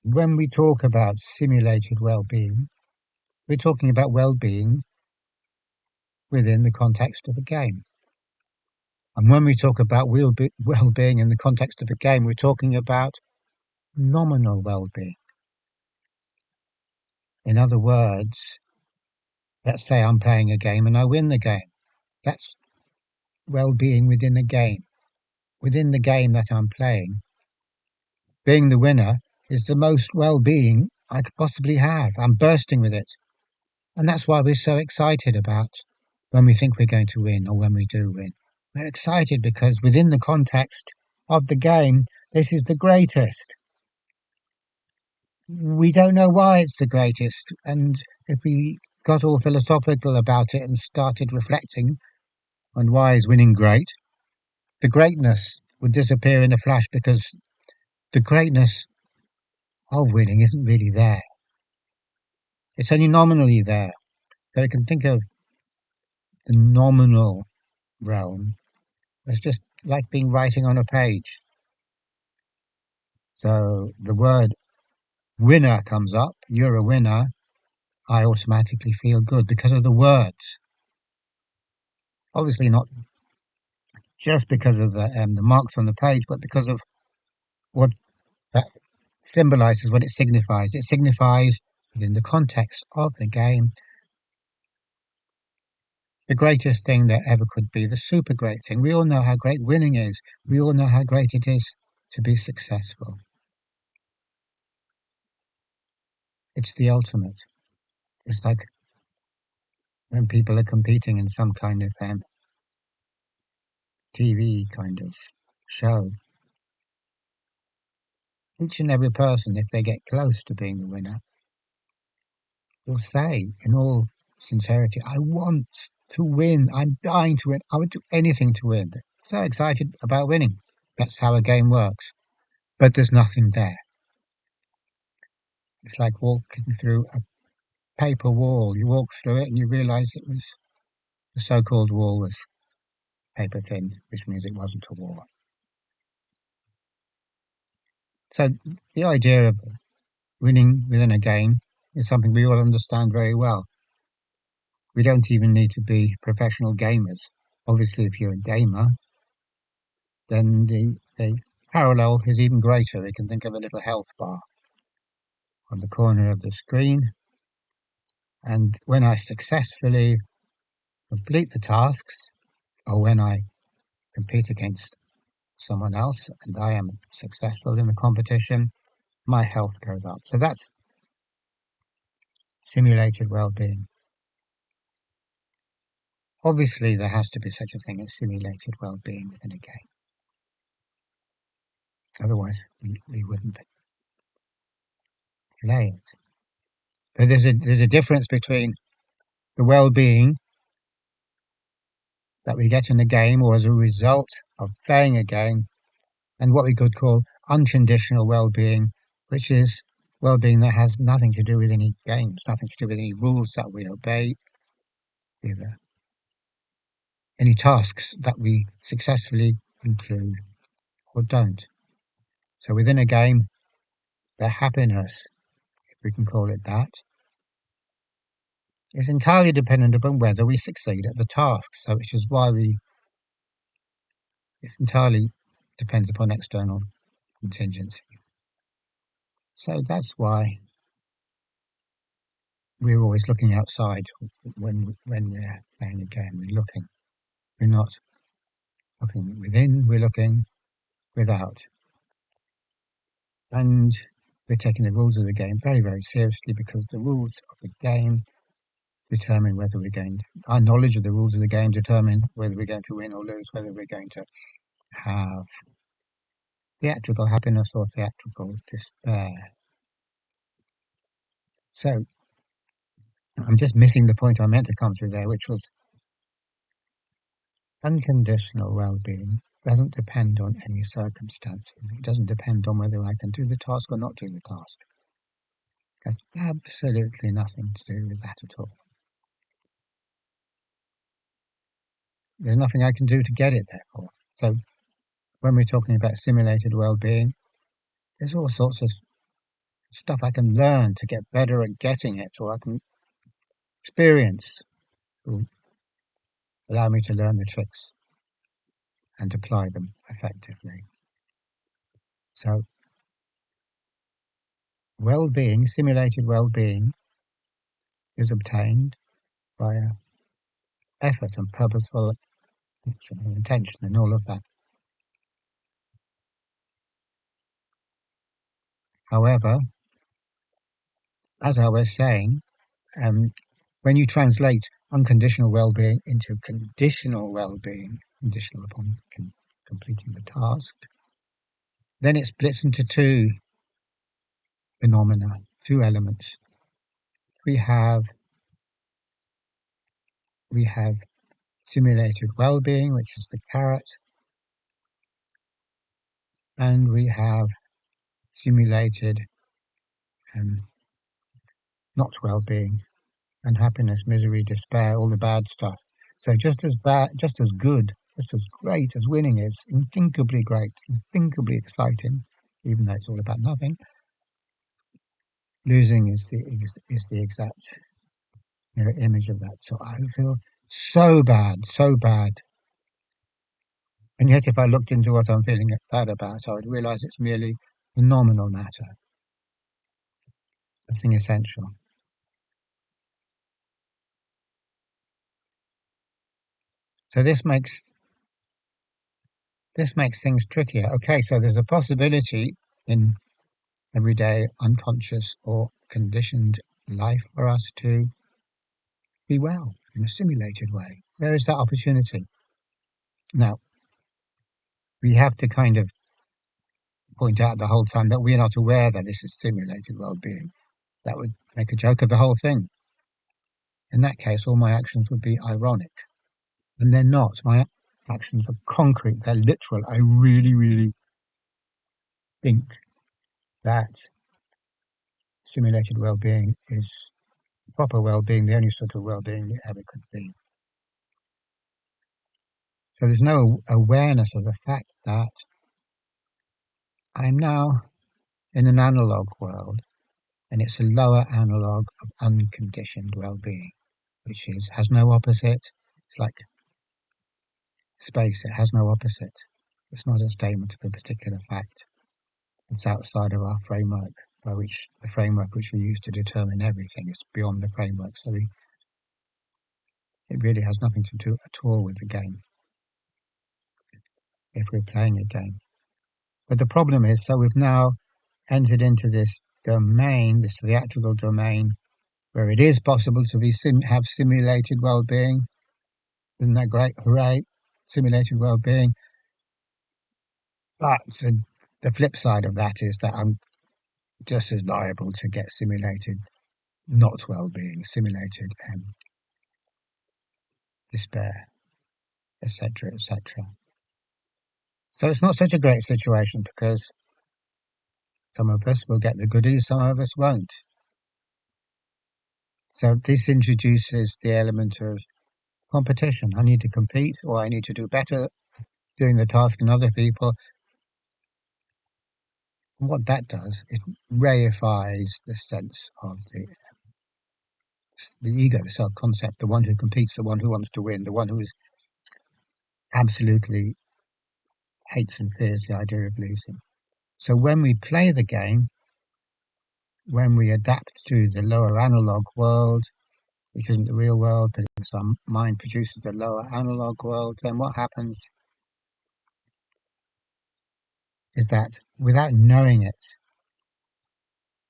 When we talk about simulated well-being, we're talking about well-being within the context of a game. And when we talk about well-being in the context of a game, we're talking about nominal well-being. In other words, let's say I'm playing a game and I win the game. That's well-being within a game. Within the game that I'm playing, being the winner is the most well-being I could possibly have. I'm bursting with it. And that's why we're so excited about when we think we're going to win or when we do win. We're excited because within the context of the game, this is the greatest. We don't know why it's the greatest. And if we got all philosophical about it and started reflecting on why is winning great, the greatness would disappear in a flash because the greatness of winning isn't really there. It's only nominally there. So we can think of the nominal realm as just like being writing on a page. So the word winner comes up, you're a winner, I automatically feel good because of the words. Obviously not just because of the marks on the page, but because of what that symbolizes, what it signifies. It signifies within the context of the game the greatest thing that ever could be, the super great thing. We all know how great winning is. We all know how great it is to be successful. It's the ultimate. It's like when people are competing in some kind of TV kind of show. Each and every person, if they get close to being the winner, will say, in all sincerity, I want to win. I'm dying to win. I would do anything to win. So excited about winning. That's how a game works. But there's nothing there. It's like walking through a paper wall. You walk through it and you realize it was the so-called wall was paper thin, which means it wasn't a wall. So the idea of winning within a game is something we all understand very well. We don't even need to be professional gamers. Obviously, if you're a gamer, then the parallel is even greater. We can think of a little health bar on the corner of the screen, and when I successfully complete the tasks, or when I compete against someone else and I am successful in the competition, my health goes up. So that's simulated well-being. Obviously, there has to be such a thing as simulated well-being within a game. Otherwise, we wouldn't play it. But there's a difference between the well-being that we get in a game or as a result of playing a game and what we could call unconditional well-being, which is well-being that has nothing to do with any games, nothing to do with any rules that we obey, either any tasks that we successfully conclude or don't. So within a game, the happiness, if we can call it that, is entirely dependent upon whether we succeed at the task. So which is why it's entirely depends upon external contingencies. So that's why we're always looking outside when we're playing a game. We're looking. We're not looking within. We're looking without, and we're taking the rules of the game very, very seriously because the rules of the game determine whether we're going to, our knowledge of the rules of the game determine whether we're going to win or lose, whether we're going to have theatrical happiness or theatrical despair. So I'm just missing the point I meant to come to there, which was unconditional well-being doesn't depend on any circumstances. It doesn't depend on whether I can do the task or not do the task. It has absolutely nothing to do with that at all. There's nothing I can do to get it, therefore. So when we're talking about simulated well-being, there's all sorts of stuff I can learn to get better at getting it, or I can experience will allow me to learn the tricks and apply them effectively. So, well-being, simulated well-being, is obtained via effort and purposeful action and intention and all of that. However, as I was saying, um, when you translate unconditional well-being into conditional well-being, conditional upon completing the task, then it splits into two phenomena, two elements. We have simulated well-being, which is the carrot, and we have simulated not well-being, unhappiness, misery, despair, all the bad stuff. So just as bad, just as good, just as great as winning is, unthinkably great, unthinkably exciting, even though it's all about nothing. Losing is the exact mirror image of that. So I feel so bad, so bad. And yet, if I looked into what I'm feeling bad about, I would realize it's merely a nominal matter, nothing essential. So this makes things trickier. Okay, so there's a possibility in everyday unconscious or conditioned life for us to be well in a simulated way. There is that opportunity. Now, we have to kind of point out the whole time that we're not aware that this is simulated well-being. That would make a joke of the whole thing. In that case, all my actions would be ironic. And they're not. My actions are concrete, they're literal. I really, really think that simulated well-being is proper well-being, the only sort of well-being it ever could be. So there's no awareness of the fact that I'm now in an analog world, and it's a lower analog of unconditioned well-being, which has no opposite. It's like space, it has no opposite. It's not a statement of a particular fact. It's outside of our framework, the framework which we use to determine everything is beyond the framework. So it really has nothing to do at all with the game, if we're playing a game. But the problem is, so we've now entered into this domain, this theatrical domain, where it is possible to have simulated well-being. Isn't that great? Hooray! Simulated well-being. But the flip side of that is that I'm just as liable to get simulated not well-being, simulated despair, etc., etc. So it's not such a great situation because some of us will get the goodies, some of us won't. So this introduces the element of competition. I need to compete, or I need to do better doing the task than other people. And what that does, it reifies the sense of the ego, the self-concept, the one who competes, the one who wants to win, the one who is absolutely hates and fears the idea of losing. So when we play the game, when we adapt to the lower analog world, which isn't the real world, but our mind produces a lower analog world, then what happens is that without knowing it,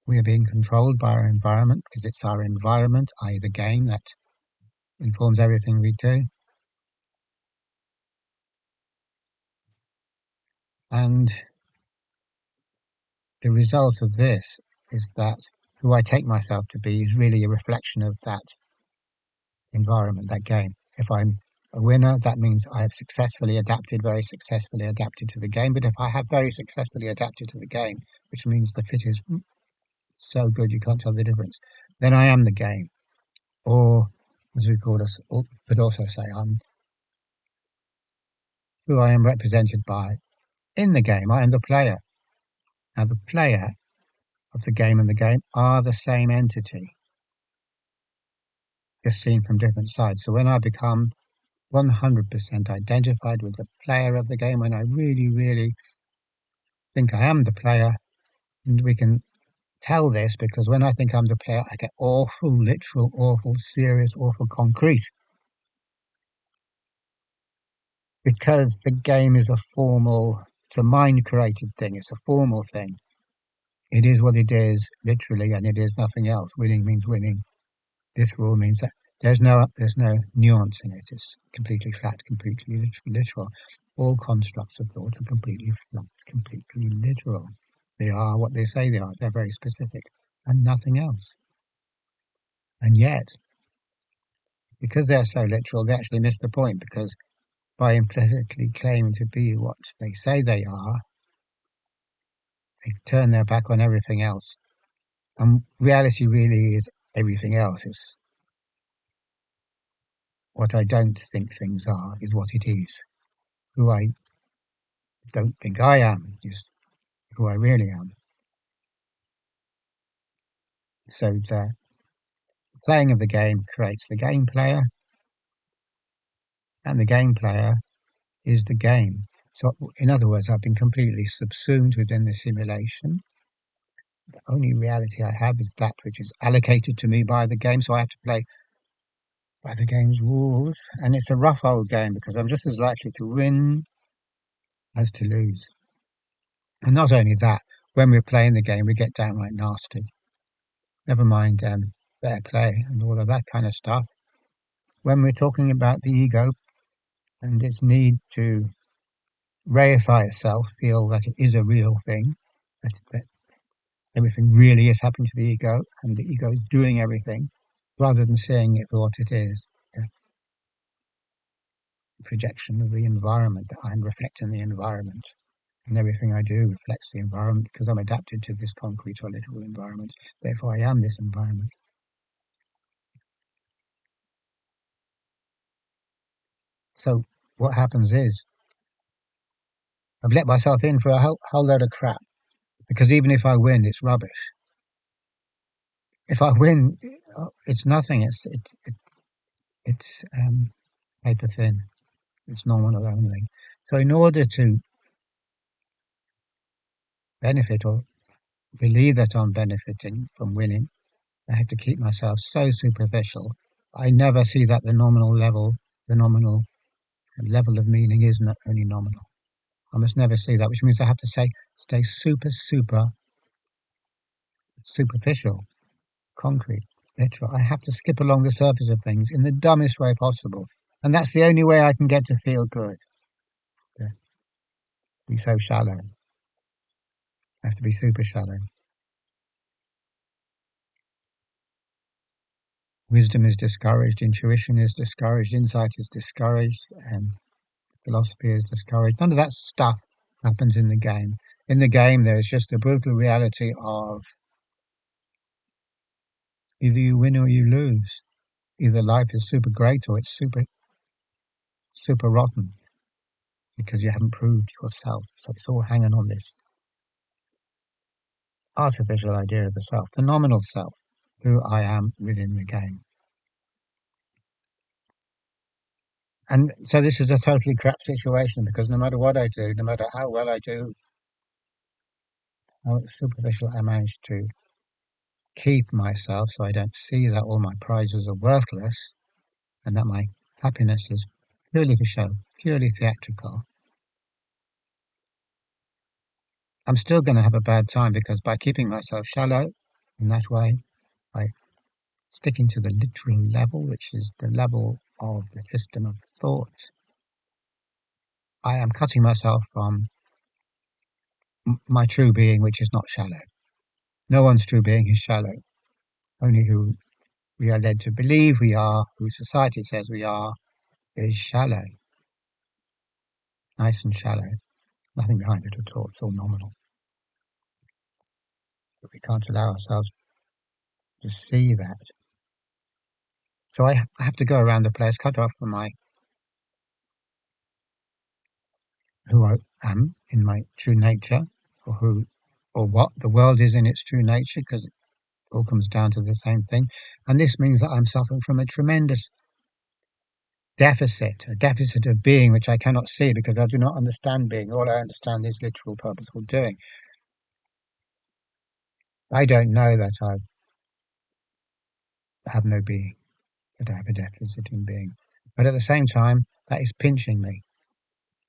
we are being controlled by our environment, because it's our environment, i.e. the game, that informs everything we do. And the result of this is that who I take myself to be is really a reflection of that environment, that game. If I'm a winner, that means I have very successfully adapted to the game. But if I have very successfully adapted to the game, which means the fit is so good you can't tell the difference, then I am the game. Or, as we call us, could also say, I'm who I am represented by in the game. I am the player. Now, the player, of the game and the game are the same entity, just seen from different sides. So when I become 100% identified with the player of the game, when I really, really think I am the player, and we can tell this because when I think I'm the player, I get awful, literal, awful, serious, awful, concrete. Because the game is it's a mind created thing, it's a formal thing. It is what it is, literally, and it is nothing else. Winning means winning. This rule means that there's no nuance in it. It's completely flat, completely literal. All constructs of thought are completely flat, completely literal. They are what they say they are. They're very specific and nothing else. And yet, because they're so literal, they actually miss the point because by implicitly claiming to be what they say they are, they turn their back on everything else. And reality really is everything else. It's what I don't think things are is what it is. Who I don't think I am is who I really am. So the playing of the game creates the game player, and the game player is the game. So, in other words, I've been completely subsumed within the simulation. The only reality I have is that which is allocated to me by the game, so I have to play by the game's rules. And it's a rough old game because I'm just as likely to win as to lose. And not only that, when we're playing the game, we get downright nasty. Never mind fair play and all of that kind of stuff. When we're talking about the ego and its need to reify itself, feel that it is a real thing, that everything really is happening to the ego and the ego is doing everything rather than seeing it for what it is, a projection of the environment, that I'm reflecting the environment. And everything I do reflects the environment because I'm adapted to this concrete or literal environment. Therefore, I am this environment. So what happens is I've let myself in for a whole load of crap because even if I win, it's rubbish. If I win, it's nothing. It's paper thin. It's nominal only. So in order to benefit or believe that I'm benefiting from winning, I have to keep myself so superficial. I never see that the nominal level of meaning is not only nominal. I must never see that, which means I have to stay super superficial, concrete, literal. I have to skip along the surface of things in the dumbest way possible. And that's the only way I can get to feel good. To be so shallow. I have to be super shallow. Wisdom is discouraged, intuition is discouraged, insight is discouraged, and philosophy is discouraged. None of that stuff happens in the game. In the game, there's just the brutal reality of either you win or you lose. Either life is super great or it's super rotten because you haven't proved yourself. So it's all hanging on this artificial idea of the self, the nominal self, who I am within the game. And so this is a totally crap situation because no matter what I do, no matter how well I do, how superficial I manage to keep myself so I don't see that all my prizes are worthless and that my happiness is purely for show, purely theatrical, I'm still going to have a bad time because by keeping myself shallow in that way, by sticking to the literal level, which is the level of the system of thought, I am cutting myself from my true being, which is not shallow. No one's true being is shallow. Only who we are led to believe we are, who society says we are, is shallow. Nice and shallow. Nothing behind it at all. It's all nominal. But we can't allow ourselves to see that. So I have to go around the place, cut off from who I am in my true nature, or or what the world is in its true nature, because it all comes down to the same thing. And this means that I'm suffering from a tremendous deficit, a deficit of being, which I cannot see because I do not understand being. All I understand is literal, purposeful doing. I don't know that I have no being, that I have a deficit in being. But at the same time, that is pinching me.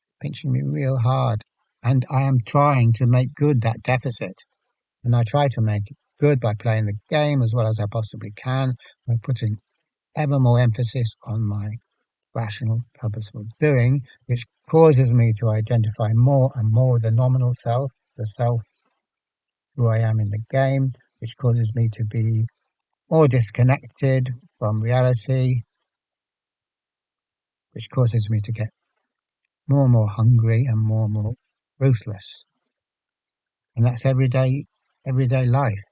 It's pinching me real hard. And I am trying to make good that deficit. And I try to make it good by playing the game as well as I possibly can, by putting ever more emphasis on my rational, purposeful doing, which causes me to identify more and more with the nominal self, the self who I am in the game, which causes me to be more disconnected from reality, which causes me to get more and more hungry and more ruthless. And that's everyday life.